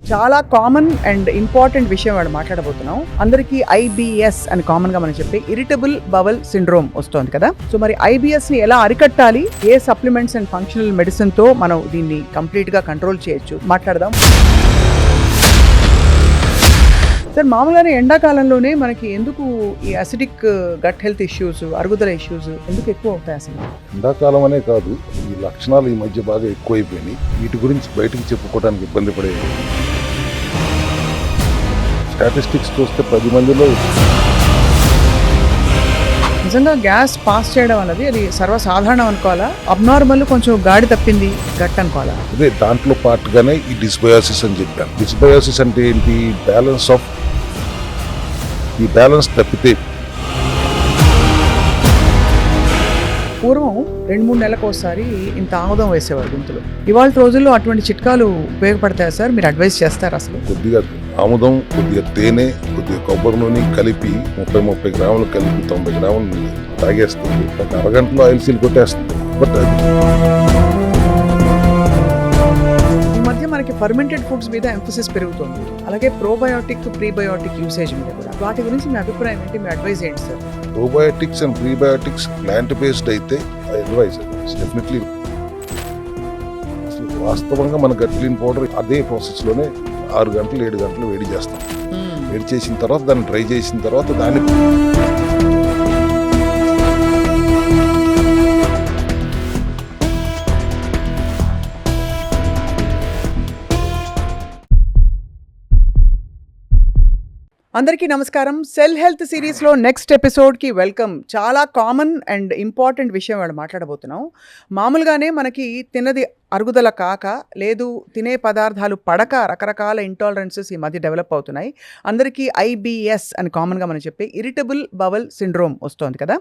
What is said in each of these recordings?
చాలా common and important విషయం వాడు మాట్లాడబోతున్నాం. అందరికీ ఐబిఎస్ అని కామన్ గా మనం చెప్పే ఇరిటబుల్ బవల్ సిండ్రోమ్ వస్తోంది కదా. సో మరి ఐబిఎస్ ని ఎలా అరికట్టాలి, ఏ సప్లిమెంట్స్ అండ్ ఫంక్షనల్ మెడిసిన్ తో మనం దీన్ని కంప్లీట్ గా కంట్రోల్ చేయొచ్చు మాట్లాడదాం. సార్, మామూలుగానే ఎండాకాలంలోనే మనకి ఎందుకు ఈ అసిడిక్ గట్ హెల్త్ ఇష్యూస్, అరుగుదల ఇష్యూస్ ఎందుకు ఎక్కువ అవుతాయి అసలు? ఎండాకాలం అనే కాదు, ఈ లక్షణాలు ఈ మధ్య బాగా ఎక్కువైపోయినాయి. వీటి గురించి బయటకు చెప్పుకోవడానికి ఇబ్బంది పడే స్టాటిస్టిక్స్ చూస్తే 10 మందిలో నిజంగా గ్యాస్ పాస్ చేయడం అన్నది అది సర్వసాధారణం అనుకోవాలా, అబ్నార్మల్ కొంచెం గాడి తప్పింది గట్ అనుకోవాలా? అదే దాంట్లో పార్ట్గానే ఈ డిస్బయాసిస్ అని చెప్పాను. డిస్బయాసిస్ అంటే ఏంటి? ఈ బ్యాలెన్స్ తప్పితే పూర్వం 2-3 నెలలకు ఒకసారి ఇంత ఆముదం వేసేవారు గొంతులో. ఇవాళ రోజుల్లో అటువంటి చిట్కాలు ఉపయోగపడతాయా సార్? మీరు అడ్వైస్ చేస్తారు అసలు? కొద్దిగా ఆముదం, కొద్దిగా తేనె, కొద్దిగా కొబ్బరి నూనె కలిపి 30 గ్రాములు కలిపి 90 గ్రాములు తాగేస్తుంది. ఒక అరగంటలో ఆయిల్ సీల్ కొట్టేస్తుంది. బట్ ఈ మధ్య మనకి ఫర్మెంటెడ్ ఫుడ్స్ మీద ఎంఫసిస్ పెరుగుతుంది, అలాగే ప్రోబయోటిక్, ప్రీబయోటిక్ యూసేజ్ మీద కూడా. వాటి గురించి మీ అభిప్రాయం ఏంటి? మీ అడ్వైస్ ఏంటి sir? Probiotics and prebiotics plant based అయితే అడ్వైస్ డెఫినెట్లీ. వాస్తవంగా మన గట్ క్లీన్ పౌడర్ అదే ప్రాసెస్లోనే 6 గంటలు 7 గంటలు వేడి చేస్తాం. వేడి చేసిన తర్వాత దాన్ని డ్రై చేసిన తర్వాత దాన్ని అందరికీ నమస్కారం. సెల్ హెల్త్ సిరీస్లో నెక్స్ట్ ఎపిసోడ్కి వెల్కమ్. చాలా కామన్ అండ్ ఇంపార్టెంట్ విషయం వాడు మాట్లాడబోతున్నాం. మామూలుగానే మనకి తిన్నది అరుగుదల కాక, లేదు తినే పదార్థాలు పడక రకరకాల ఇంటాలరెన్సెస్ ఈ మధ్య డెవలప్ అవుతున్నాయి. అందరికీ ఐబిఎస్ అని కామన్గా మనం చెప్పే ఇరిటబుల్ బవల్ సిండ్రోమ్ వస్తోంది కదా.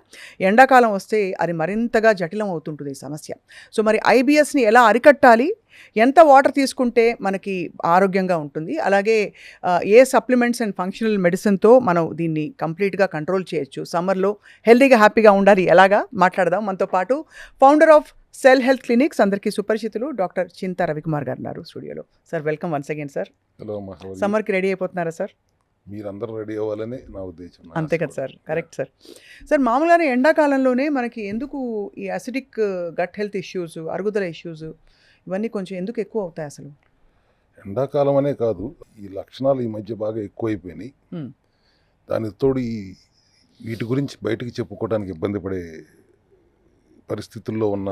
ఎండాకాలం వస్తే అది మరింతగా జటిలం అవుతుంటుంది ఈ సమస్య. సో మరి ఐబిఎస్ని ఎలా అరికట్టాలి, ఎంత వాటర్ తీసుకుంటే మనకి ఆరోగ్యంగా ఉంటుంది, అలాగే ఏ సప్లిమెంట్స్ అండ్ ఫంక్షనల్ మెడిసిన్తో మనం దీన్ని కంప్లీట్గా కంట్రోల్ చేయొచ్చు, సమ్మర్లో హెల్తీగా హ్యాపీగా ఉండాలి ఎలాగా మాట్లాడదాం. మనతో పాటు founder of cell Health clinics, అందరికీ సుపరిచితులు, డాక్టర్ చింతా రవికుమార్ గారు ఉన్నారు స్టూడియోలో. Sir, welcome once again sir. Hello, సమ్మర్కి రెడీ అయిపోతున్నారా సార్? మీరందరూ రెడీ అవ్వాలని నా ఉద్దేశం. అంతే కదా సార్, కరెక్ట్ సార్. సార్, మామూలుగానే ఎండాకాలంలోనే మనకి ఎందుకు ఈ అసిడిక్ గట్ హెల్త్ ఇష్యూస్, అరుగుదల ఇష్యూస్ ఇవన్నీ కొంచెం ఎందుకు ఎక్కువ అవుతాయి అసలు? ఎండాకాలం అనే కాదు, ఈ లక్షణాలు ఈ మధ్య బాగా ఎక్కువైపోయినాయి. దానికి తోడు వీటి గురించి బయటకు చెప్పుకోవడానికి ఇబ్బంది పడే పరిస్థితుల్లో ఉన్న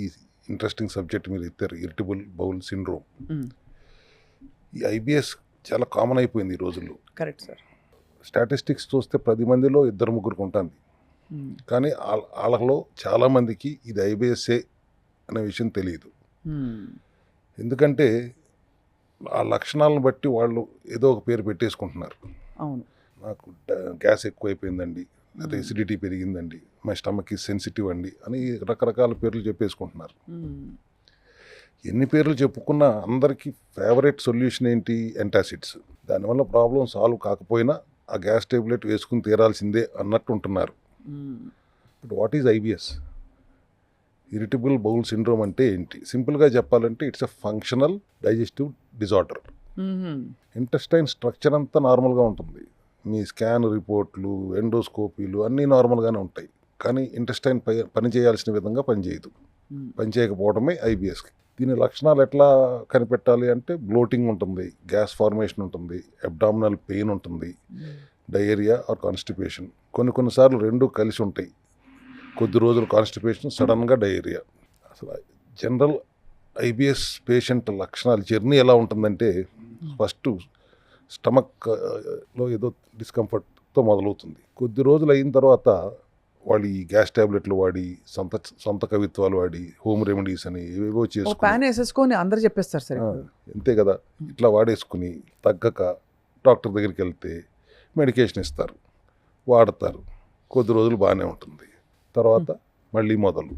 ఈ ఇంట్రెస్టింగ్ సబ్జెక్ట్ మీరు ఎత్తారు, ఇరిటబుల్ బౌల్ సిండ్రోమ్. ఈ ఐబిఎస్ చాలా కామన్ అయిపోయింది ఈ రోజుల్లో. Correct sir. స్టాటిస్టిక్స్ చూస్తే 10 మందిలో 2-3 ఉంటుంది. కానీ వాళ్ళలో చాలామందికి ఇది ఐబిఎస్ఏ అనే విషయం తెలియదు. ఎందుకంటే ఆ లక్షణాలను బట్టి వాళ్ళు ఏదో ఒక పేరు పెట్టేసుకుంటున్నారు. అవును, నాకు గ్యాస్ ఎక్కువైపోయిందండి, లేదా ఎసిడిటీ పెరిగిందండి, మై స్టమక్ ఈ సెన్సిటివ్ అండి అని రకరకాల పేర్లు చెప్పేసుకుంటున్నారు. ఎన్ని పేర్లు చెప్పుకున్నా అందరికీ ఫేవరెట్ సొల్యూషన్ ఏంటి? యాంటాసిడ్స్. దానివల్ల ప్రాబ్లం సాల్వ్ కాకపోయినా ఆ గ్యాస్ టాబ్లెట్ వేసుకుని తీరాల్సిందే అన్నట్టు ఉంటున్నారు. But what is IBS? Irritable bowel syndrome అంటే ఏంటి? సింపుల్గా చెప్పాలంటే it's a functional digestive disorder. Intestine structure అంతా నార్మల్గా ఉంటుంది. మీ స్కాన్ రిపోర్ట్లు, ఎండోస్కోపీలు అన్నీ నార్మల్గానే ఉంటాయి. కానీ ఇంటెస్టైన్ పని చేయాల్సిన విధంగా పనిచేయదు. పనిచేయకపోవడమే ఐబిఎస్. దీని లక్షణాలు ఎట్లా కనిపెట్టాలి అంటే బ్లోటింగ్ ఉంటుంది, గ్యాస్ ఫార్మేషన్ ఉంటుంది, అబ్డామినల్ పెయిన్ ఉంటుంది, డయేరియా ఆర్ కాన్స్టిపేషన్. కొన్నిసార్లు రెండు కలిసి ఉంటాయి. కొద్ది రోజులు కాన్స్టిపేషన్, సడన్గా డయేరియా. అసలు జనరల్ ఐబిఎస్ పేషెంట్ లక్షణాలు జర్నీ ఎలా ఉంటుందంటే, ఫస్ట్ స్టమక్లో ఏదో డిస్కంఫర్ట్తో మొదలవుతుంది. కొద్ది రోజులు అయిన తర్వాత వాళ్ళు ఈ గ్యాస్ టాబ్లెట్లు వాడి, సొంత కవిత్వాలు వాడి, హోమ్ రెమెడీస్ అని ఏవేవో చేసుకుని అందరూ చెప్పేస్తారు సార్. అంతే కదా. ఇట్లా వాడేసుకుని తగ్గక డాక్టర్ దగ్గరికి వెళ్తే మెడికేషన్ ఇస్తారు, వాడతారు. కొద్ది రోజులు బాగానే ఉంటుంది. తర్వాత మళ్ళీ మొదలు.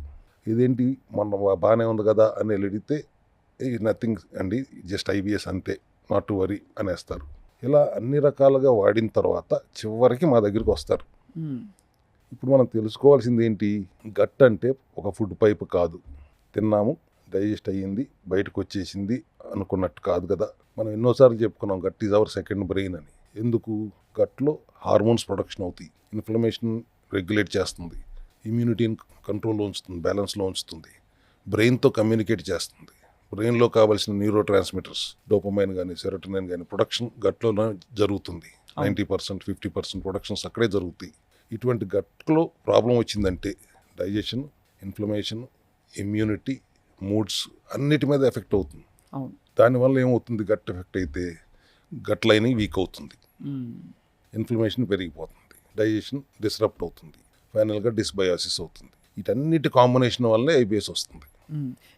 ఇదేంటి మొన్న బాగానే ఉంది కదా అని అడిగితే నథింగ్ అండి, జస్ట్ ఐబిఎస్ అంతే, నాట్ టు వరీ అనేస్తారు. ఇలా అన్ని రకాలుగా వాడిన తర్వాత చివరికి మా దగ్గరికి వస్తారు. ఇప్పుడు మనం తెలుసుకోవాల్సింది ఏంటి? గట్ అంటే ఒక ఫుడ్ పైప్ కాదు. తిన్నాము, డైజెస్ట్ అయ్యింది, బయటకు వచ్చేసింది, అనుకున్నట్టు కాదు కదా. మనం ఎన్నోసార్లు చెప్పుకున్నాం gut is our second brain అని. ఎందుకు? గట్లో హార్మోన్స్ ప్రొడక్షన్ అవుతాయి, ఇన్ఫ్లమేషన్ రెగ్యులేట్ చేస్తుంది, ఇమ్యూనిటీని కంట్రోల్లో ఉంచుతుంది, బ్యాలెన్స్లో ఉంచుతుంది, బ్రెయిన్తో కమ్యూనికేట్ చేస్తుంది. బ్రెయిన్లో కావాల్సిన న్యూరో ట్రాన్స్మిటర్స్ డోపమైన్ కానీ సెరోటోనిన్ కానీ ప్రొడక్షన్ గట్లోనే జరుగుతుంది. 90% 50% ప్రొడక్షన్స్ అక్కడే జరుగుతాయి. ఇటువంటి గట్లో ప్రాబ్లం వచ్చిందంటే డైజెషన్, ఇన్ఫ్లమేషన్, ఇమ్యూనిటీ, మూడ్స్ అన్నిటి మీద ఎఫెక్ట్ అవుతుంది. దానివల్ల ఏమవుతుంది? గట్ ఎఫెక్ట్ అయితే గట్ లైనింగ్ వీక్ అవుతుంది, ఇన్ఫ్లమేషన్ పెరిగిపోతుంది, డైజెషన్ డిస్రప్ట్ అవుతుంది, ఫైనల్గా డిస్బయాసిస్ అవుతుంది. వీటన్నిటి కాంబినేషన్ వల్లే ఐబిఎస్ వస్తుంది.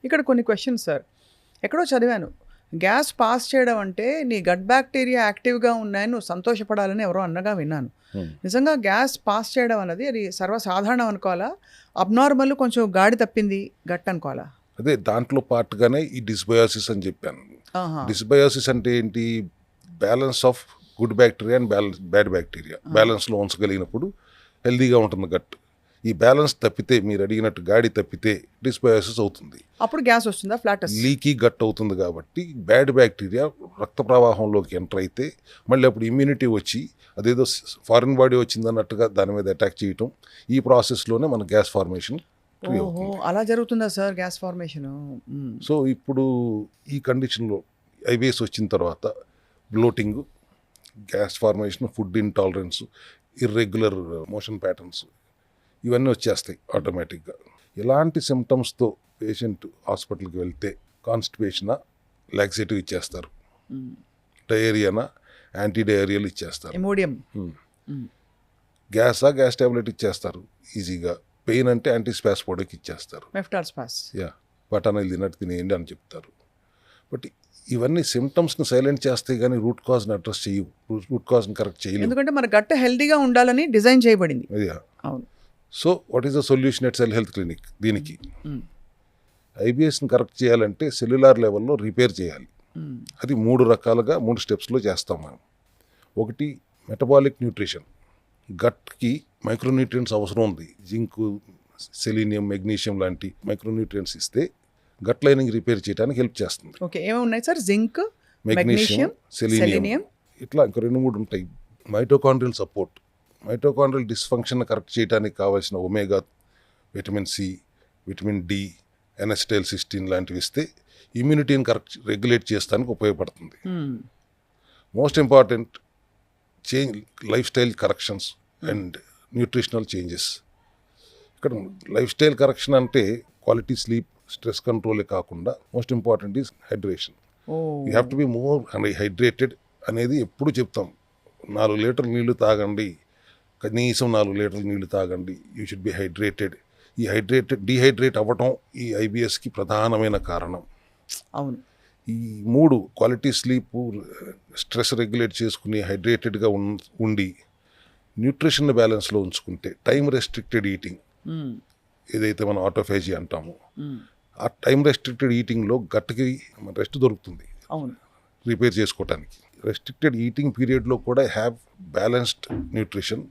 ఇక్కడ కొన్ని క్వశ్చన్స్ సార్, ఎక్కడో చదివాను, గ్యాస్ పాస్ చేయడం అంటే నీ గట్ బ్యాక్టీరియా యాక్టివ్గా ఉన్నాయని నువ్వు సంతోషపడాలని ఎవరో అన్నగా విన్నాను. నిజంగా గ్యాస్ పాస్ చేయడం అన్నది అది సర్వసాధారణం అనుకోవాలా, అబ్నార్మల్ కొంచెం గాడి తప్పింది గట్ అనుకోవాలా? అదే దాంట్లో పార్ట్గానే ఈ డిస్బయాసిస్ అని చెప్పాను. డిస్బయాసిస్ అంటే ఏంటి? Balance of good bacteria and bad bacteria బ్యాలెన్స్లో ఉంచగలిగినప్పుడు హెల్దీగా ఉంటుంది గట్. ఈ బ్యాలెన్స్ తప్పితే, మీరు అడిగినట్టు గాడి తప్పితే డిస్బయాసిస్ అవుతుంది. అప్పుడు గ్యాస్ వస్తుందా? ఫ్లాటస్ లీకీ గట్ అవుతుంది. కాబట్టి బ్యాడ్ బ్యాక్టీరియా రక్త ప్రవాహంలోకి ఎంటర్ అయితే మళ్ళీ అప్పుడు ఇమ్యూనిటీ వచ్చి అదేదో ఫారిన్ బాడీ వచ్చిందన్నట్టుగా దాని మీద అటాక్ చేయటం, ఈ ప్రాసెస్లోనే మన గ్యాస్ ఫార్మేషన్ అవుతుంది. అలా జరుగుతుందా సార్ గ్యాస్ ఫార్మేషన్? సో ఇప్పుడు ఈ కండిషన్లో ఐబిఎస్ వచ్చిన తర్వాత bloating, gas formation, food intolerance, irregular motion patterns ఇవన్నీ వచ్చేస్తాయి ఆటోమేటిక్గా. ఇలాంటి సిమ్టమ్స్తో పేషెంట్ హాస్పిటల్కి వెళ్తే కాన్స్టిపేషనా, లాక్సేటివ్ ఇచ్చేస్తారు, డయేరియానా, యాంటీ డయేరియల్ ఇచ్చేస్తారు, గ్యాసా గ్యాస్ టాబ్లెట్ ఇచ్చేస్తారు ఈజీగా, పెయిన్ అంటే యాంటీ స్పాస్పోడిక్ ఇచ్చేస్తారు, బఠానీలు తిన్నట్టు తినేయండి అని చెప్తారు. బట్ ఇవన్నీ సిమ్టమ్స్ని సైలెంట్ చేస్తాయి కానీ రూట్ కాజ్ని అడ్రస్ చేయవు, రూట్ కాజ్ని కరెక్ట్ చేయలేదు. ఎందుకంటే మన గట్ హెల్తీగా ఉండాలని డిజైన్ చేయబడింది. అవును. So what is the solution at Cell health clinic? దీనికి ఐబిఎస్ని కరెక్ట్ చేయాలంటే సెల్యులార్ లెవెల్లో రిపేర్ చేయాలి. అది 3 రకాలుగా 3 స్టెప్స్లో చేస్తాం మనం. ఒకటి మెటబాలిక్ న్యూట్రిషన్. గట్కి మైక్రోన్యూట్రియంట్స్ అవసరం ఉంది. జింక్, సెలీనియం, మెగ్నీషియం లాంటి మైక్రోన్యూట్రియంట్స్ ఇస్తే గట్ లైనింగ్ రిపేర్ చేయడానికి హెల్ప్ చేస్తుంది. ఓకే, ఏమేమి ఉన్నాయి సార్? జింక్, మెగ్నీషియం, సెలీనియం, ఇట్లా ఇంకా 2-3 ఉంటాయి. Mitochondrial support, mitochondrial dysfunction correct చేయడానికి కావాల్సిన omega, vitamin C, vitamin D, N acetyl cysteine లాంటివి ఇస్తే ఇమ్యూనిటీని కరెక్ట్ రెగ్యులేట్ చేస్తానికి ఉపయోగపడుతుంది. Most important lifestyle corrections and nutritional changes. ఇక్కడ లైఫ్ స్టైల్ కరెక్షన్ అంటే క్వాలిటీ స్లీప్, స్ట్రెస్ కంట్రోలే కాకుండా most important is hydration. You have to be more hydrated అనేది ఎప్పుడు చెప్తాం. 4 లీటర్లు నీళ్లు తాగండి, కనీసం 4 లీటర్లు నీళ్లు తాగండి. You should be hydrated. ఈ డీహైడ్రేట్ అవ్వటం ఈ ఐబిఎస్కి ప్రధానమైన కారణం. అవును. ఈ 3 క్వాలిటీ స్లీప్, స్ట్రెస్ రెగ్యులేట్ చేసుకుని హైడ్రేటెడ్గా ఉండి న్యూట్రిషన్ బ్యాలెన్స్లో ఉంచుకుంటే, టైం రెస్ట్రిక్టెడ్ ఈటింగ్ ఏదైతే మనం ఆటోఫేజీ అంటామో, ఆ టైం రెస్ట్రిక్టెడ్ ఈటింగ్లో గట్కి రెస్ట్ దొరుకుతుంది రిపేర్ చేసుకోవటానికి. రెస్ట్రిక్టెడ్ ఈటింగ్ పీరియడ్లో కూడా హ్యావ్ బ్యాలెన్స్డ్ న్యూట్రిషన్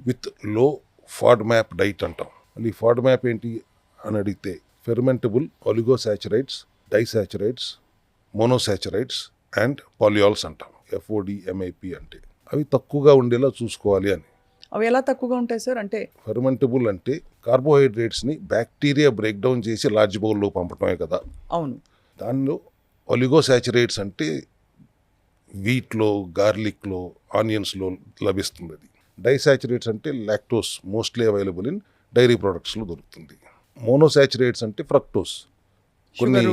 విత్ లో ఫాడ్ మ్యాప్ డైట్ అంటాం. మళ్ళీ ఫాడ్ మ్యాప్ ఏంటి అని అడిగితే ఫెర్మెంటబుల్ ఒలిగోసాచురైడ్స్, డైసాచురైడ్స్, మోనోసాచురైడ్స్ అండ్ పాలియాల్స్ అంటాం. FODMAP అంటే అవి తక్కువగా ఉండేలా చూసుకోవాలి అని. అవి ఎలా తక్కువగా ఉంటాయి సార్? అంటే ఫెర్మెంటబుల్ అంటే కార్బోహైడ్రేట్స్ని బ్యాక్టీరియా బ్రేక్ డౌన్ చేసి లార్జ్ బౌల్లో పంపటమే కదా. అవును. దానిలో ఒలిగోసాచురైట్స్ అంటే వీట్లో, గార్లిక్లో, ఆనియన్స్లో లభిస్తుంది. అది డైసాచురేట్స్ అంటే lactose, mostly available in dairy ప్రొడక్ట్స్లో దొరుకుతుంది. మోనోసాచురేట్స్ అంటే ఫ్రక్టోస్, కొన్ని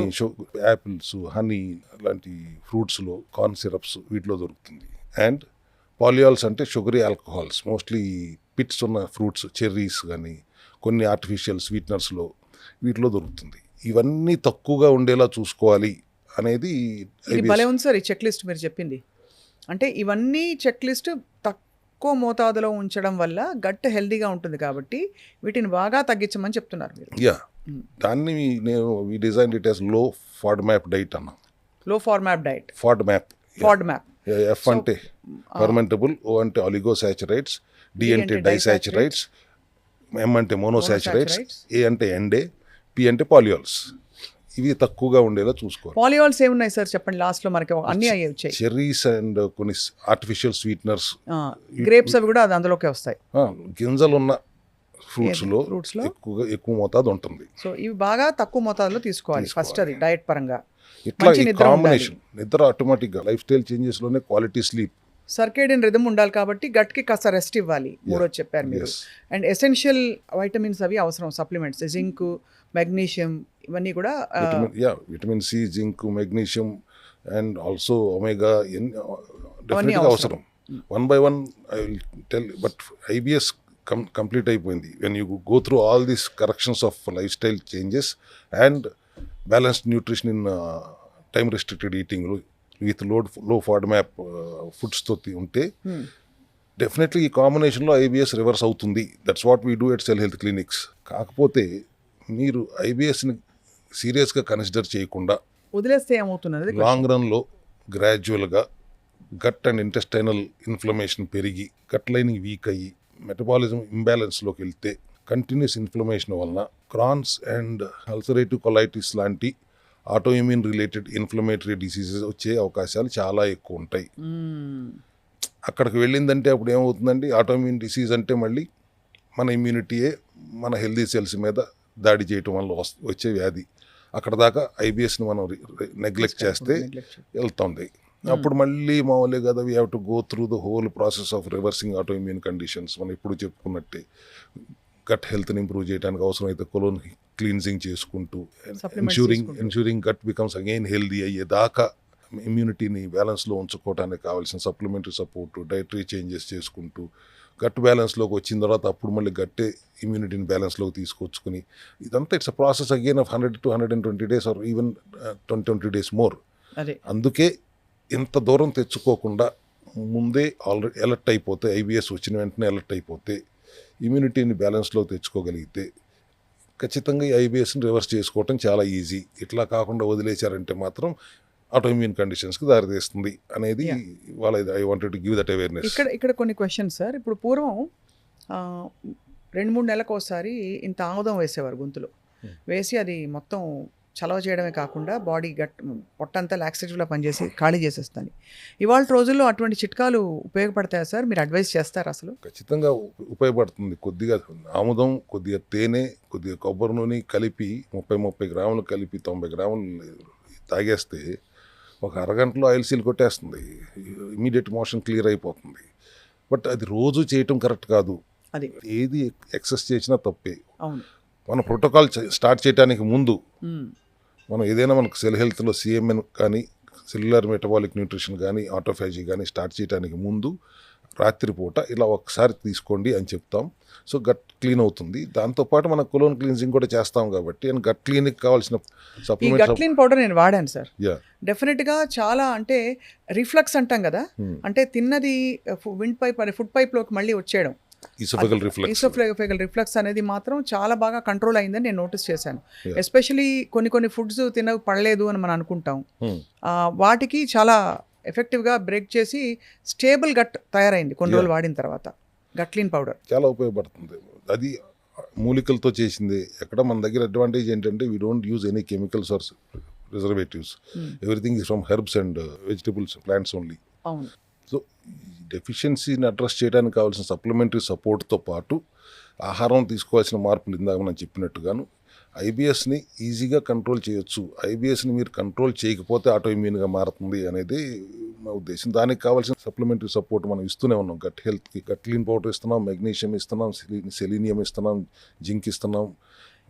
యాపిల్స్, హనీ లాంటి ఫ్రూట్స్లో, కార్న్ సిరప్స్ వీటిలో దొరుకుతుంది. అండ్ పాలియాల్స్ అంటే షుగరీ ఆల్కహాల్స్, మోస్ట్లీ పిట్స్ ఉన్న ఫ్రూట్స్, చెర్రీస్ కానీ కొన్ని ఆర్టిఫిషియల్ స్వీట్నర్స్లో వీటిలో దొరుకుతుంది. ఇవన్నీ తక్కువగా ఉండేలా చూసుకోవాలి అనేది. ఇది భలే ఉంది సార్ ఈ చెక్ లిస్ట్ మీరు చెప్పింది. అంటే ఇవన్నీ చెక్ లిస్ట్ తక్కువ మోతాదులో ఉంచడం వల్ల గట్ హెల్దీగా ఉంటుంది కాబట్టి వీటిని బాగా తగ్గించమని చెప్తున్నారు మీరు. దాన్ని నేను డిజైన్ ఇట్ యాస్ లో ఫాడ్ మ్యాప్ డైట్ అన్నా. లో ఫార్మాప్ డైట్. ఫాడ్ మ్యాప్. ఎఫ్ అంటే ఫెర్మెంటబుల్, ఓ అంటే ఒలిగోసాచురైట్స్, డి అంటే డైసాచురైట్స్, ఎం అంటే మోనోసాచురైట్స్, ఏ అంటే ఎండే, పి అంటే పాలియాల్స్. ఇవి తక్కువగా ఉండేలా చూసుకోవాలి. పాలియాల్స్ ఏమున్నాయి సార్ చెప్పండి, లాస్ట్లో మనకి అన్నీ అయ్యే వచ్చాయి. చెర్రీస్ అండ్ కొన్ని ఆర్టిఫిషియల్ స్వీట్నర్స్, గ్రేప్స్ అవి కూడా అది అందులోకే వస్తాయి. గింజలున్న ఫ్రూట్స్లో ఫ్రూట్స్లో ఎక్కువ మోతాదు ఉంటుంది. సో ఇవి బాగా తక్కువ మోతాదులో తీసుకోవాలి ఫస్ట్, అది డయట్ పరంగా. ఇట్లా మంచి ఈ నిద్ర కాంబినేషన్ నిద్ర ఆటోమేటిక్గా లైఫ్ స్టైల్ చేంజెస్లోనే క్వాలిటీ స్లీప్, సర్కేడియన్ రిథమ్ ఉండాలి కాబట్టి గట్కి కాస్త రెస్ట్ ఇవ్వాలి. మూడోది చెప్పారు మీరు. yes, అండ్ ఎసెన్షియల్ వైటమిన్స్ అవి అవసరం, సప్లిమెంట్స్, జింక్, మెగ్నీషియం, ఇవన్నీ కూడా vitamin C, zinc, magnesium and also omega డెఫినెట్గా అవసరం. 1 by 1 I will tell. But IBS complete అయిపోయింది when you go through all these corrections of lifestyle changes and balanced nutrition in time restricted eating with low FODMAP ఫుడ్స్తో ఉంటే definitely ఈ కాంబినేషన్లో IBS reverse అవుతుంది. That's what we do at Cell Health clinics. కాకపోతే మీరు ఐబిఎస్ని సీరియస్గా consider చేయకుండా వదిలేస్తే ఏమవుతున్నది, లాంగ్ రన్లో గ్రాడ్యువల్గా గట్ అండ్ ఇంటెస్టైనల్ ఇన్ఫ్లమేషన్ పెరిగి గట్ లైనింగ్ వీక్ అయ్యి మెటబాలిజం ఇంబ్యాలెన్స్లోకి వెళ్తే కంటిన్యూస్ ఇన్ఫ్లమేషన్ వలన క్రాన్స్ అండ్ అల్సరేటివ్ కొలైటిస్ లాంటి ఆటోఇమ్యూన్ రిలేటెడ్ ఇన్ఫ్లమేటరీ డిసీజెస్ వచ్చే అవకాశాలు చాలా ఎక్కువ ఉంటాయి. అక్కడికి వెళ్ళిందంటే అప్పుడు ఏమవుతుందండి, ఆటోఇమ్యూన్ డిసీజ్ అంటే మళ్ళీ మన ఇమ్యూనిటీయే మన హెల్దీ సెల్స్ మీద దాడి చేయటం వల్ల వచ్చే వ్యాధి. అక్కడ దాకా ఐబిఎస్ని మనం నెగ్లెక్ట్ చేస్తే వెళ్తుంది. అప్పుడు మళ్ళీ మామూలే కదా, we have to go through the whole process of reversing autoimmune conditions. మనం ఇప్పుడు చెప్పుకున్నట్టే గట్ హెల్త్ని ఇంప్రూవ్ చేయడానికి అవసరమైతే కొలోన్ క్లీన్జింగ్ చేసుకుంటూ ensuring gut becomes again healthy అయ్యేదాకా ఇమ్యూనిటీని బ్యాలెన్స్లో ఉంచుకోవడానికి కావాల్సిన సప్లిమెంటరీ సపోర్ట్, డైటరీ చేంజెస్ చేసుకుంటూ గట్ బ్యాలెన్స్లోకి వచ్చిన తర్వాత అప్పుడు మళ్ళీ గట్టే ఇమ్యూనిటీని బ్యాలెన్స్లోకి తీసుకొచ్చుకుని ఇదంతా it's a process again of 100 to 120 days or even 20 days more. అందుకే ఇంత దూరం తెచ్చుకోకుండా ముందే ఆల్రెడీ అలర్ట్ అయిపోతే, ఐబిఎస్ వచ్చిన వెంటనే అలర్ట్ అయిపోతే, ఇమ్యూనిటీని బ్యాలెన్స్లో తెచ్చుకోగలిగితే ఖచ్చితంగా ఈ ఐబిఎస్ని రివర్స్ చేసుకోవటం చాలా ఈజీ. ఇట్లా కాకుండా వదిలేశారంటే మాత్రం ఆటోఇమ్యూన్ కండిషన్స్కి దారితీస్తుంది అనేది వాళ్ళ I wanted to give that awareness. ఇక్కడ కొన్ని క్వశ్చన్స్ సార్. ఇప్పుడు పూర్వం 2-3 నెలలకు ఒకసారి ఇంత ఆముదం వేసేవారు గొంతులో, వేసి అది మొత్తం చలవ చేయడమే కాకుండా బాడీ పొట్టంతా లాక్సేటివ్లా పనిచేసి ఖాళీ చేసేస్తుంది. ఇవాళ రోజుల్లో అటువంటి చిట్కాలు ఉపయోగపడతాయా సార్? మీరు అడ్వైస్ చేస్తారు అసలు? ఖచ్చితంగా ఉపయోగపడుతుంది. కొద్దిగా ఆముదం, కొద్దిగా తేనె, కొద్దిగా కొబ్బరి నూనె కలిపి 30 గ్రాములు కలిపి 90 గ్రాములు తాగేస్తే ఒక అరగంటలో ఆయిల్ సీల్ కొట్టేస్తుంది, ఇమీడియట్ మోషన్ క్లియర్ అయిపోతుంది. బట్ అది రోజు చేయటం కరెక్ట్ కాదు. అది ఏది ఎక్సెస్ చేసినా తప్పే. అవును. మన ప్రోటోకాల్ స్టార్ట్ చేయడానికి ముందు మనం ఏదైనా మనకు సెల్ హెల్త్లో సిఎంఎన్ కానీ సెల్యులర్ మెటబాలిక్ న్యూట్రిషన్ కానీ ఆటోఫాజీ కానీ స్టార్ట్ చేయడానికి ముందు రాత్రిపూట ఇలా ఒకసారి తీసుకోండి అని చెప్తాం. సో గట్ క్లీన్ అవుతుంది. దాంతోపాటు మనం కొలోన్ క్లీన్జింగ్ కూడా చేస్తాం కాబట్టి అండ్ గట్ క్లీన్కి కావాల్సిన సప్లిమెంట్స్. గట్ క్లీన్ పౌడర్ నేను వాడాను సార్. డెఫినెట్గా చాలా, అంటే రిఫ్లక్స్ అంటాం కదా, అంటే తిన్నది ఫుడ్ పైప్లోకి మళ్ళీ వచ్చేయడం, ఈసోఫేగల్ రిఫ్లక్స్ అనేది మాత్రం చాలా బాగా కంట్రోల్ అయిందని నేను నోటీస్ చేశాను. ఎస్పెషలీ కొన్ని ఫుడ్స్ పడలేదు అని మనం అనుకుంటాం, వాటికి చాలా ఎఫెక్టివ్గా బ్రేక్ చేసి స్టేబుల్ గట్ తయారైంది కొన్ని రోజులు వాడిన తర్వాత. గట్ క్లీన్ పౌడర్ చాలా ఉపయోగపడుతుంది. అది మూలికలతో చేసింది. ఎక్కడ మన దగ్గర అడ్వాంటేజ్ ఏంటంటే we don't use any chemicals or preservatives. Everything is from herbs and vegetables, plants only. అవును. సో డెఫిషియన్సీని అడ్రస్ చేయడానికి కావాల్సిన సప్లిమెంటరీ సపోర్ట్తో పాటు ఆహారం తీసుకోవాల్సిన మార్పులు ఇందాక మనం చెప్పినట్టుగాను ఐబిఎస్ని ఈజీగా కంట్రోల్ చేయొచ్చు. ఐబిఎస్ని మీరు కంట్రోల్ చేయకపోతే ఆటోఇమ్యూన్గా మారుతుంది అనేది మా ఉద్దేశం. దానికి కావాల్సిన సప్లిమెంటరీ సపోర్ట్ మనం ఇస్తూనే ఉన్నాం. గట్ హెల్త్కి గట్ క్లీన్ పౌడర్ ఇస్తున్నాం, మెగ్నీషియం ఇస్తున్నాం, సెలీనియం ఇస్తున్నాం, జింక్ ఇస్తున్నాం,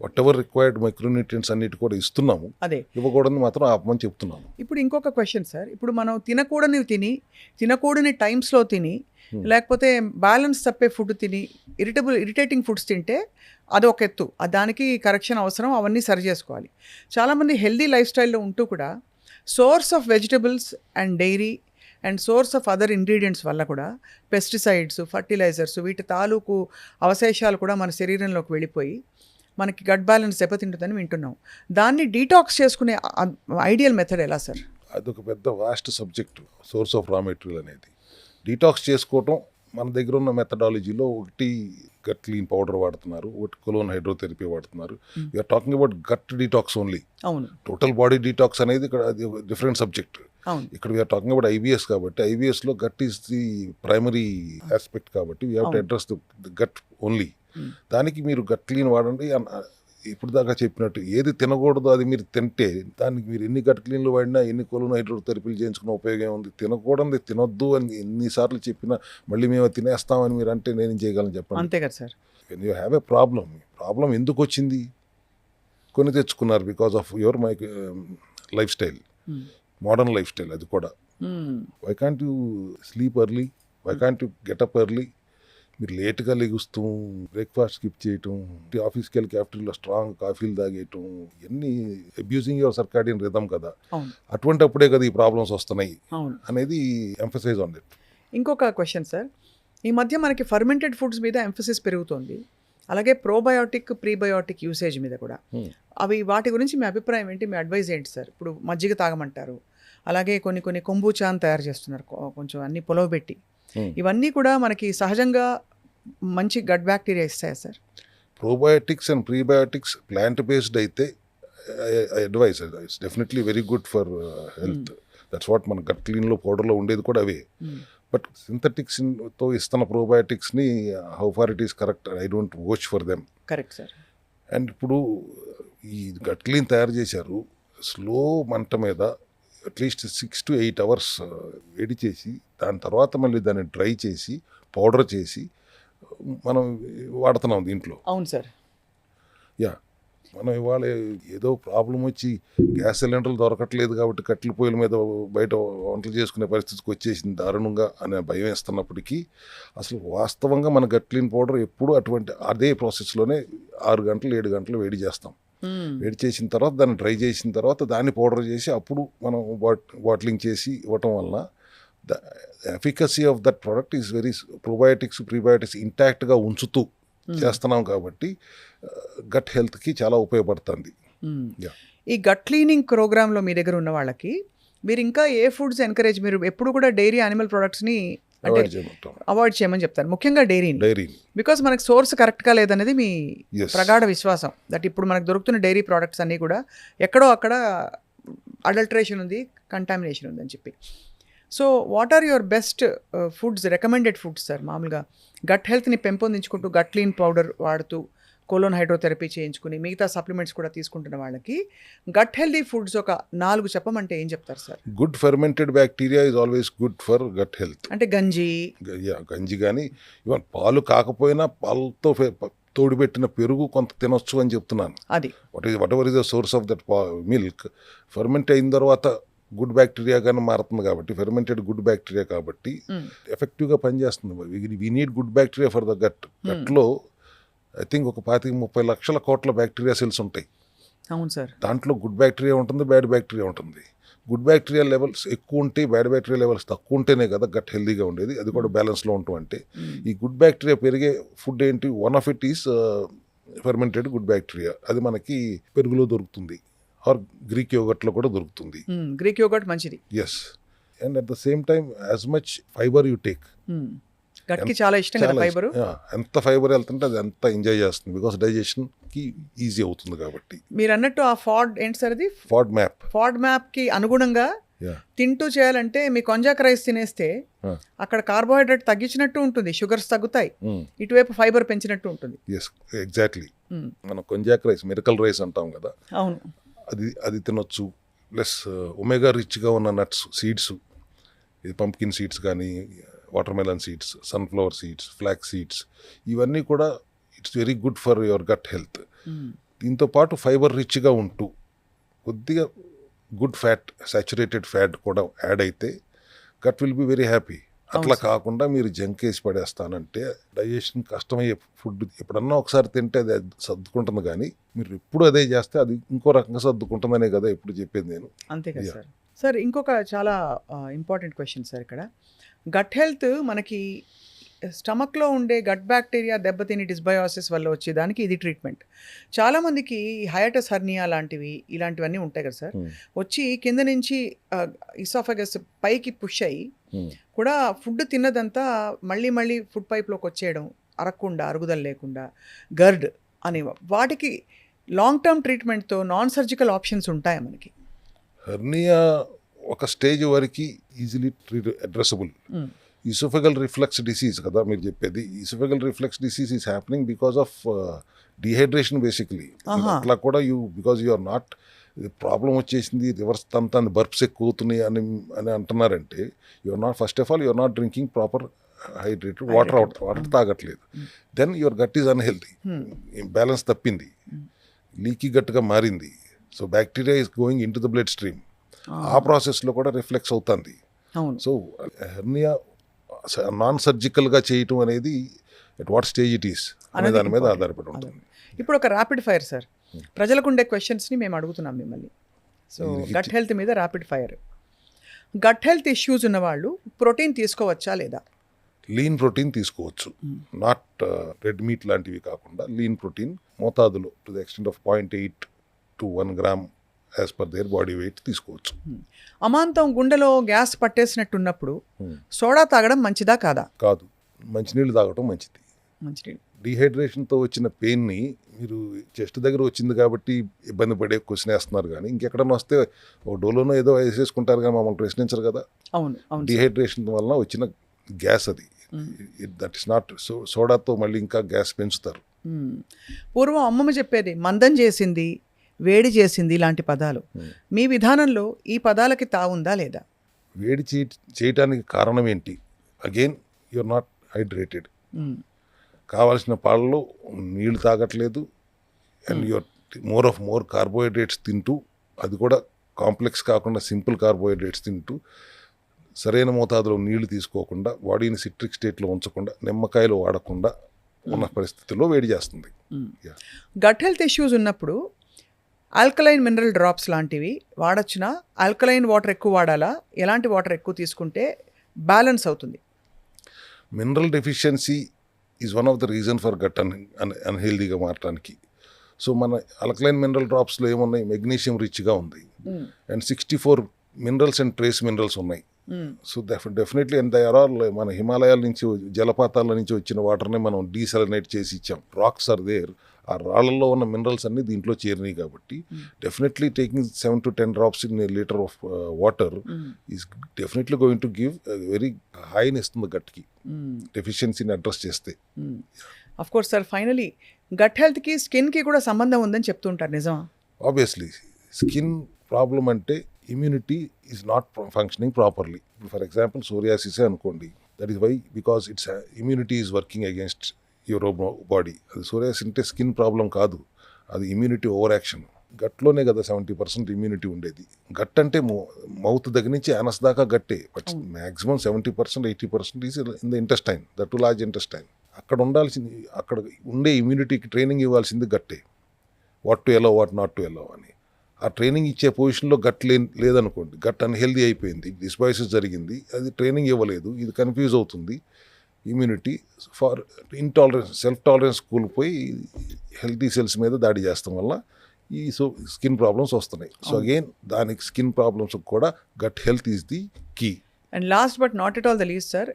వాట్ ఎవర్ రిక్వైర్డ్ మైక్రోన్యూట్రియంట్స్ అన్నిటి కూడా ఇస్తున్నాము. అదే ఇవ్వకూడదని మాత్రం ఆపమని చెప్తున్నాము. ఇప్పుడు ఇంకొక క్వశ్చన్ సార్. ఇప్పుడు మనం తినకూడని టైమ్స్లో తిని, లేకపోతే బ్యాలెన్స్ తప్పే ఫుడ్ తిని, ఇరిటేటింగ్ ఫుడ్స్ తింటే అది ఒక ఎత్తు, దానికి కరెక్షన్ అవసరం, అవన్నీ సరి చేసుకోవాలి. చాలామంది హెల్దీ లైఫ్ స్టైల్లో ఉంటూ కూడా source of vegetables and dairy and source of other ingredients వల్ల కూడా పెస్టిసైడ్స్, ఫర్టిలైజర్స్, వీటి తాలూకు అవశేషాలు కూడా మన శరీరంలోకి వెళ్ళిపోయి మనకి గట్ బ్యాలెన్స్ దెబ్బతింటుందని వింటున్నాం. దాన్ని డీటాక్స్ చేసుకునే ఐడియల్ మెథడ్ ఎలా సార్? అదొక పెద్ద vast subject, source of raw material అనేది. డీటాక్స్ చేసుకోవటం మన దగ్గర ఉన్న మెథడాలజీలో ఒకటి గట్ క్లీన్ పౌడర్ వాడుతున్నారు, ఒకటి కొలోన్ హైడ్రోథెరపీ వాడుతున్నారు. We are talking about gut detox only. అవును టోటల్ బాడీ డీటాక్స్ అనేది ఇక్కడ డిఫరెంట్ సబ్జెక్ట్. అవును ఇక్కడ వీఆర్ టాకింగ్ అబౌట్ ఐబిఎస్ కాబట్టి ఐబిఎస్లో gut is the primary aspect కాబట్టి we have to address the gut only. దానికి మీరు గట్ క్లీన్ వాడండి. ఇప్పుడు దాకా చెప్పినట్టు ఏది తినకూడదో అది మీరు తింటే దానికి మీరు ఎన్ని గట్ క్లీన్లు వాడినా ఎన్ని కొలోన్ హైడ్రోథెరపీలు చేయించుకున్న ఉపయోగం ఉంది. తినకూడదు తినొద్దు అని ఎన్నిసార్లు చెప్పినా మళ్ళీ మేము తినేస్తామని మీరు అంటే నేను చేయగలను చెప్పండి. అంతే కదా sir. You have a problem ఎందుకు వచ్చింది? కొని తెచ్చుకున్నారు because of your lifestyle, modern lifestyle. అది కూడా why can't you sleep early, why can't you get up early? మీరు లేట్గా లెగుస్తూ బ్రేక్ఫాస్ట్ స్కిప్ చేయటం, ఆఫీస్కి వెళ్ళి క్యాఫ్టరీలో స్ట్రాంగ్ కాఫీలు తాగేయటం, ఇవన్నీ అబ్యూజింగ్ యువర్ సర్కాడియన్ రిథమ్ కదా. అటువంటి అప్పుడే కదా ఈ ప్రాబ్లమ్స్ వస్తున్నాయి అనేది ఎంఫసైజ్ ఆన్ దట్. ఇంకొక క్వశ్చన్ సార్, ఈ మధ్య మనకి ఫర్మెంటెడ్ ఫుడ్స్ మీద ఎంఫసిస్ పెరుగుతోంది, అలాగే ప్రోబయోటిక్ ప్రీబయోటిక్ యూసేజ్ మీద కూడా. అవి వాటి గురించి మీ అభిప్రాయం ఏంటి, మీ అడ్వైజ్ ఏంటి సార్? ఇప్పుడు మజ్జిగ తాగమంటారు, అలాగే కొన్ని కొంబూచాని తయారు చేస్తున్నారు కొంచెం అన్ని పొలవబెట్టి. ఇవన్నీ కూడా మనకి సహజంగా మంచి గట్ బ్యాక్టీరియా ఇస్తాయా sir? Probiotics and prebiotics plant based అయితే advice it's definitely very good for health. That's what మన గట్ క్లీన్లో పౌడర్లో ఉండేది కూడా అవే. బట్ సింథటిక్స్తో ఇస్తున్న ప్రోబయోటిక్స్ని how far it is correct, I don't watch for them. Correct sir. And ఇప్పుడు ఈ గట్ క్లీన్ తయారు చేశారు, స్లో మంట మీద అట్లీస్ట్ 6 to 8 hours వేడి చేసి దాని తర్వాత మళ్ళీ దాన్ని డ్రై చేసి పౌడర్ చేసి మనం వాడుతున్నాం దీంట్లో. అవును సార్. యా, మనం ఇవాళ ఏదో ప్రాబ్లం వచ్చి గ్యాస్ సిలిండర్లు దొరకట్లేదు కాబట్టి కట్టెల పొయ్యిల మీద బయట వంటలు చేసుకునే పరిస్థితికి వచ్చేసింది దారుణంగా అనే భయం వేస్తున్నప్పటికీ అసలు వాస్తవంగా మన గట్ క్లీన్ పౌడర్ ఎప్పుడు అటువంటి అదే ప్రాసెస్లోనే 6 గంటలు 7 గంటలు వేడి చేస్తాం. వేడి చేసిన తర్వాత దాన్ని డ్రై చేసిన తర్వాత దాన్ని పౌడర్ చేసి అప్పుడు మనం బాటిలింగ్ చేసి ఇవ్వటం వలన the efficacy of that product is very probiotics prebiotics ఇంటాక్ట్గా ఉంచుతూ చేస్తున్నాం కాబట్టి గట్ హెల్త్కి చాలా ఉపయోగపడుతుంది. ఈ గట్ క్లీనింగ్ ప్రోగ్రాంలో మీ దగ్గర ఉన్న వాళ్ళకి మీరు ఇంకా ఏ ఫుడ్స్ ఎంకరేజ్, మీరు ఎప్పుడు కూడా డైరీ యానిమల్ ప్రొడక్ట్స్ని అవాయిడ్ చేయమని చెప్తారు, ముఖ్యంగా డైరీ, బికాస్ మనకు సోర్స్ కరెక్ట్గా లేదనేది మీ ప్రగాఢ విశ్వాసం. దట్ ఇప్పుడు మనకు దొరుకుతున్న డైరీ ప్రోడక్ట్స్ అన్నీ కూడా ఎక్కడో అక్కడ అడల్టరేషన్ ఉంది, కంటామినేషన్ ఉందని చెప్పి. So what are your best foods, recommended foods sir? మామూలుగా గట్ హెల్త్ని పెంపొందించుకుంటూ గట్ క్లీన్ పౌడర్ వాడుతూ కొలోన్ హైడ్రోథెరపీ చేయించుకుని మిగతా సప్లిమెంట్స్ కూడా తీసుకుంటున్న వాళ్ళకి గట్ హెల్దీ ఫుడ్స్ ఒక 4 చెప్పమంటే ఏం చెప్తారు sir? Good fermented bacteria is always good for gut health. అంటే గంజి కానీ ఈవెన్ పాలు కాకపోయినా పాలతో తోడుపెట్టిన పెరుగు కొంత తినొచ్చు అని చెప్తున్నాను. అది what ever is the source of that milk ferment అయిన తర్వాత గుడ్ బ్యాక్టీరియాగానే మారుతుంది కాబట్టి ఫెర్మెంటెడ్ గుడ్ బ్యాక్టీరియా కాబట్టి ఎఫెక్టివ్గా పనిచేస్తుంది. We need good bacteria for the gut. గట్లో ఐ థింక్ ఒక 25-30 లక్షల కోట్ల బ్యాక్టీరియా సెల్స్ ఉంటాయి. అవును సార్. దాంట్లో గుడ్ బ్యాక్టీరియా ఉంటుంది, బ్యాడ్ బ్యాక్టీరియా ఉంటుంది. గుడ్ బ్యాక్టీరియా లెవెల్స్ ఎక్కువ ఉంటే బ్యాడ్ బ్యాక్టీరియా లెవెల్స్ తక్కువ ఉంటేనే కదా గట్ హెల్దీగా ఉండేది, అది కూడా బ్యాలెన్స్లో ఉంటాం. అంటే ఈ గుడ్ బ్యాక్టీరియా పెరిగే ఫుడ్ ఏంటి? One of it is fermented good bacteria. అది మనకి పెరుగులో దొరుకుతుంది, ఆర్ గ్రీక్ యోగర్ట్లో కూడా దొరుకుతుంది. గ్రీక్ యోగర్ట్ మంచిది. Yes, and at the same time as much fibre you take. గట్కి చాలా ఇష్టం కదా ఫైబర్. ఎంత ఫైబర్ వెళ్తుంటే అది అంత ఎంజాయ్ చేస్తుంది, బికాస్ డైజెషన్కి ఈజీ అవుతుంది కాబట్టి. మీరు అన్నట్టు ఆ ఫాడ్ ఏంటి సార్? అది ఫాడ్ మ్యాప్కి అనుగుణంగా తింటూ చేయాలంటే మీ కొంజాక్ రైస్ తినేస్తే అక్కడ కార్బోహైడ్రేట్ తగ్గించినట్టు ఉంటుంది, షుగర్స్ తగ్గుతాయి, ఇటువైపు ఫైబర్ పెంచినట్టు ఉంటుంది. Yes, exactly. మనం కొంజాక్ రైస్, మిరకల్ రైస్ అంటాం కదా, అవును, అది తినొచ్చు. ప్లస్ ఒమేగా రిచ్గా ఉన్న నట్స్, సీడ్స్, పంప్కిన్ సీడ్స్ కానీ, watermelon seeds, sunflower seeds, flax seeds, ఇవన్నీ కూడా it's very good for your gut health. దీంతో పాటు ఫైబర్ రిచ్గా ఉంటూ కొద్దిగా గుడ్ ఫ్యాట్, సాచురేటెడ్ ఫ్యాట్ కూడా యాడ్ అయితే gut will be very happy. అట్లా కాకుండా మీరు జంక్ వేసి పడేస్తానంటే డైజెషన్ కష్టమయ్యే ఫుడ్ ఎప్పుడన్నా ఒకసారి తింటే అది సర్దుకుంటుంది, కానీ మీరు ఎప్పుడు అదే చేస్తే అది ఇంకో రకంగా సర్దుకుంటుందనే కదా ఎప్పుడు చెప్పేది నేను. అంతే కదా సార్. సార్ ఇంకొక చాలా ఇంపార్టెంట్ క్వశ్చన్ సార్, ఇక్కడ గట్ హెల్త్ మనకి స్టమక్లో ఉండే గట్ బ్యాక్టీరియా దెబ్బతిని డిస్బయోసిస్ వల్ల వచ్చేదానికి ఇది ట్రీట్మెంట్. చాలామందికి హయాటస్ హర్నియా లాంటివి ఇలాంటివన్నీ ఉంటాయి కదా సార్, వచ్చి కింద నుంచి ఇసాఫగస్ పైకి పుష్ అయ్యి కూడా ఫుడ్ తిన్నదంతా మళ్ళీ మళ్ళీ ఫుడ్ పైప్లోకి వచ్చేయడం, అరగకుండా, అరుగుదల లేకుండా, గర్డ్ అని వాటికి లాంగ్ టర్మ్ ట్రీట్మెంట్తో నాన్ సర్జికల్ ఆప్షన్స్ ఉంటాయి మనకి. హెర్నియా ఒక స్టేజ్ వరకు easily addressable. Oesophageal reflux disease కదా మీరు చెప్పేది. Oesophageal reflux disease is happening because of dehydration basically. అట్లా కూడా because you are not, problem వచ్చేసింది, రివర్స్ తంతా బర్ప్స్ ఎక్కువ అవుతున్నాయి అని అని అంటున్నారంటే your not, first of all your not drinking proper hydrated water తాగట్లేదు. Then your gut is unhealthy, balance తప్పింది, లీకీ గట్గా మారింది. So bacteria is going in to the blood stream. ఆ ప్రాసెస్లో కూడా రిఫ్లెక్స్ అవుతుంది. సో హెర్నియా నాన్ సర్జికల్గా చేయటం అనేది at what stage it is అనే దాని మీద ఆధారపడి ఉంటుంది. ఇప్పుడు ఒక ర్యాపిడ్ ఫైర్ సార్, ప్రజలకు ఉండే క్వశ్చన్స్ని మేము అడుగుతున్నాం మిమ్మల్ని. సో గట్ హెల్త్ మీద rapid fire. Gut health issues ఉన్నవాళ్ళు ప్రోటీన్ తీసుకోవచ్చా లేదా? లీన్ ప్రోటీన్ తీసుకోవచ్చు, నాట్ రెడ్ మీట్ లాంటివి కాకుండా లీన్ ప్రోటీన్ మోతాదులో to the extent of 0.8 to 1 gram as per their body weight తీసుకోవచ్చు. అమాంతం గుండెలో గ్యాస్ పట్టేసినట్టున్నప్పుడు సోడా తాగడం మంచిదా కాదా? కాదు, మంచినీళ్ళు తాగటం మంచిది. మంచినీళ్ళు డిహైడ్రేషన్తో వచ్చిన పెయిన్ని మీరు చెస్ట్ దగ్గర వచ్చింది కాబట్టి ఇబ్బంది పడే క్వశ్చన్ వేస్తున్నారు, కానీ ఇంకెక్కడన్నా వస్తే ఓ డోలోనో ఏదో వేసేసుకుంటారు కానీ మమ్మల్ని ప్రశ్నించరు కదా. అవును, అవును. డిహైడ్రేషన్ వలన వచ్చిన గ్యాస్ అది, దట్ ఇస్ నాట్. సోడాతో మళ్ళీ ఇంకా గ్యాస్ పెంచుతారు. పూర్వం అమ్మమ్మ చెప్పేది మందం చేసింది, వేడి చేసింది ఇలాంటి పదాలు. మీ విధానంలో ఈ పదాలకి తావుందా లేదా? వేడి చేయటానికి కారణం ఏంటి? Again you're not hydrated. కావాల్సిన పాలలో నీళ్లు తాగట్లేదు, అండ్ యూఆర్ మోర్ కార్బోహైడ్రేట్స్ తింటూ, అది కూడా కాంప్లెక్స్ కాకుండా సింపుల్ కార్బోహైడ్రేట్స్ తింటూ, సరైన మోతాదులో నీళ్లు తీసుకోకుండా, బాడీని సిట్రిక్ స్టేట్లో ఉంచకుండా, నిమ్మకాయలు వాడకుండా ఉన్న పరిస్థితుల్లో వేడి చేస్తుంది. గట్ హెల్త్ ఇష్యూస్ ఉన్నప్పుడు ఆల్కలైన్ మినరల్ డ్రాప్స్ లాంటివి వాడచ్చునా? ఆల్కలైన్ వాటర్ ఎక్కువ వాడాలా? ఎలాంటి వాటర్ ఎక్కువ తీసుకుంటే బ్యాలెన్స్ అవుతుంది? Mineral deficiency is one of the reason for gut అన్హెల్దీగా మారటానికి. సో మన ఆల్కలైన్ మినరల్ డ్రాప్స్లో ఏమున్నాయి? మెగ్నీషియం రిచ్గా ఉంది, and 64 minerals and trace minerals ఉన్నాయి. So definitely, and they are all మన హిమాలయాల నుంచి, జలపాతాల నుంచి వచ్చిన వాటర్ని మనం డీసలినేట్ చేసి ఇచ్చాం. రాక్స్ ఆర్ దేర్, ఆ రాళ్ళల్లో ఉన్న మినరల్స్ అన్నీ దీంట్లో చేరినాయి కాబట్టి definitely taking 7 to 10 drops in a litre of water is definitely going to give very హైని ఇస్తుంది గట్కి, డెఫిషియన్సీని అడ్రస్ చేస్తే. Of course sir, finally gut హెల్త్కి స్కిన్కి కూడా సంబంధం ఉందని చెప్తుంటారు, నిజమా? ఆబ్వియస్లీ స్కిన్ ప్రాబ్లం అంటే immunity is not functioning properly. ఇప్పుడు ఫర్ ఎగ్జాంపుల్ సోరియాసిసే అనుకోండి, that is why because it's immunity is working against your body. అది సోరియాసిస్ అంటే స్కిన్ ప్రాబ్లం కాదు, అది ఇమ్యూనిటీ ఓవర్ యాక్షన్. గట్లోనే కదా 70% ఇమ్యూనిటీ ఉండేది. గట్ అంటే మౌత్ దగ్గర నుంచి యానస్ దాకా గట్టే, but maximum 70%, 80% is in the intestine, that to large intestine. అక్కడ ఉండాల్సింది, అక్కడ ఉండే ఇమ్యూనిటీకి ట్రైనింగ్ ఇవ్వాల్సింది గట్టే, what to allow, what not to allow అని. ఆ ట్రైనింగ్ ఇచ్చే పొజిషన్లో గట్ లేదనుకోండి, గట్ అన్హెల్దీ అయిపోయింది, డిస్బయోసిస్ జరిగింది, అది ట్రైనింగ్ ఇవ్వలేదు, ఇది కన్ఫ్యూజ్ అవుతుంది. Immunity for intolerance, self tolerance కూలిపోయి హెల్తీ సెల్స్ మీద దాడి చేస్తాం వల్ల ఈ స్కిన్ ప్రాబ్లమ్స్ వస్తున్నాయి. సో అగైన్ దానికి స్కిన్ ప్రాబ్లమ్స్ కూడా gut health is the key. And last but not at all the least sir,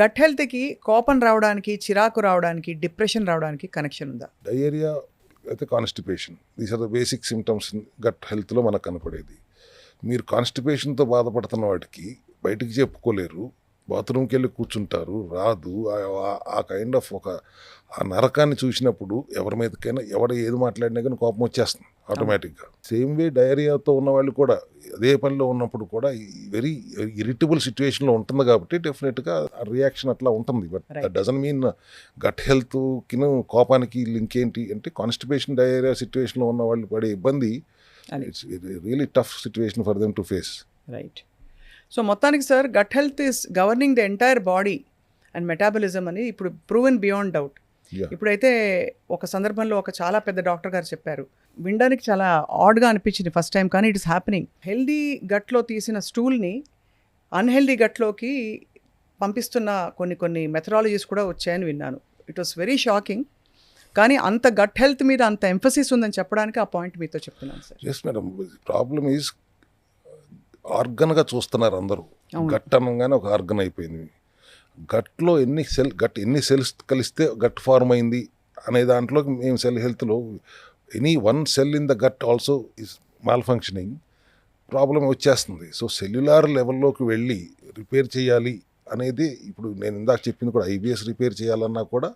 gut హెల్త్కి కోపం రావడానికి, చిరాకు రావడానికి, డిప్రెషన్ రావడానికి కనెక్షన్ ఉందా? డయేరియా అయితే constipation, these are the basic symptoms gut హెల్త్లో మనకు కనపడేది. మీరు కాన్స్టిపేషన్తో బాధపడుతున్న వాటికి బయటికి చెప్పుకోలేరు, బాత్రూమ్కి వెళ్ళి కూర్చుంటారు, రాదు. ఆ కైండ్ ఆఫ్ ఆ నరకాన్ని చూసినప్పుడు ఎవరి మీదకైనా, ఏది మాట్లాడినా కానీ కోపం వచ్చేస్తుంది ఆటోమేటిక్గా. సేమ్ వే డయేరియాతో ఉన్న వాళ్ళు కూడా అదే పనిలో ఉన్నప్పుడు కూడా వెరీ ఇరిటబుల్ సిచ్యువేషన్లో ఉంటుంది కాబట్టి డెఫినెట్గా ఆ రియాక్షన్ అట్లా ఉంటుంది. But that doesn't mean gut హెల్త్కి కోపానికి లింక్ ఏంటి అంటే, కాన్స్టిపేషన్ డయేరియా సిచ్యువేషన్లో ఉన్న వాళ్ళు పడే ఇబ్బంది, it's really tough situation for them to face. Right. So మొత్తానికి sir, gut health is governing the entire body and metabolism అని ఇప్పుడు ప్రూవెన్ బియాండ్ డౌట్. ఇప్పుడైతే ఒక సందర్భంలో ఒక చాలా పెద్ద డాక్టర్ గారు చెప్పారు, వినడానికి చాలా ఆడ్గా అనిపించింది ఫస్ట్ టైం, కానీ ఇట్ ఇస్ హ్యాపెనింగ్. హెల్దీ గట్లో తీసిన స్టూల్ని అన్హెల్దీ గట్లోకి పంపిస్తున్న కొన్ని మెథడాలజీస్ కూడా వచ్చాయని విన్నాను. It was very shocking. కానీ అంత గట్ హెల్త్ మీద అంత ఎంఫసిస్ ఉందని చెప్పడానికి ఆ పాయింట్ మీతో చెప్తున్నాను sir. Yes madam, problem is ఆర్గన్గా చూస్తున్నారు అందరూ. అవును. గట్ అనగానే ఒక ఆర్గన్ అయిపోయింది. గట్లో ఎన్ని సెల్స్ కలిస్తే గట్ ఫార్మ్ అయింది అనే దాంట్లో మేము సెల్ హెల్త్లో any one cell in the gut also is malfunctioning problem వచ్చేస్తుంది. సో సెల్యులార్ లెవెల్లోకి వెళ్ళి రిపేర్ చేయాలి అనేది ఇప్పుడు నేను ఇందాక చెప్పింది కూడా ఐబిఎస్ రిపేర్ చేయాలన్నా కూడా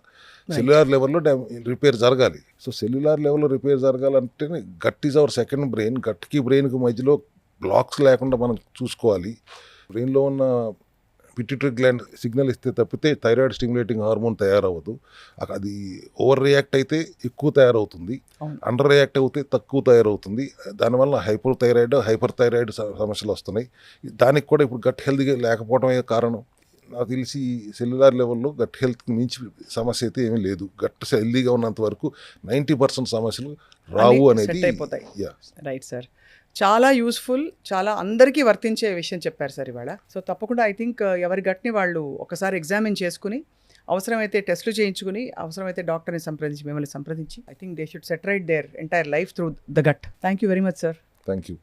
సెల్యులార్ లెవెల్లో రిపేర్ జరగాలి. సో సెల్యులార్ లెవెల్లో రిపేర్ జరగాలంటే gut is our second brain. గట్కి బ్రెయిన్కి మధ్యలో బ్లాక్స్ లేకుండా మనం చూసుకోవాలి. బ్రెయిన్లో ఉన్న పిట్యూటరీ గ్లాండ్ సిగ్నల్ ఇస్తే తప్పితే థైరాయిడ్ స్టిమ్యులేటింగ్ హార్మోన్ తయారవ్వదు. అది ఓవర్ రియాక్ట్ అయితే ఎక్కువ తయారవుతుంది, అవును. అండర్ రియాక్ట్ అయితే తక్కువ తయారవుతుంది. దానివల్ల హైపర్ థైరాయిడ్ సమస్యలు వస్తున్నాయి. దానికి కూడా ఇప్పుడు గట్ హెల్తీగా లేకపోవడమే కారణం. నాకు తెలిసి సెల్యులార్ లెవెల్లో గట్ హెల్త్కి మించి సమస్య అయితే ఏమీ లేదు. గట్ హెల్తీగా ఉన్నంత వరకు 90% సమస్యలు రావు అనేది. సెట్ అయిపోతాయి. Yeah. Right sir. చాలా యూస్ఫుల్, చాలా అందరికీ వర్తించే విషయం చెప్పారు సార్ ఇవాళ. సో తప్పకుండా ఐ థింక్ ఎవరి గట్ని వాళ్ళు ఒకసారి ఎగ్జామిన్ చేసుకుని, అవసరమైతే టెస్టులు చేయించుకుని, అవసరమైతే డాక్టర్ని సంప్రదించి, మిమ్మల్ని సంప్రదించి, I think they should set it right their entire life through the gut. Thank you very much sir. Thank you.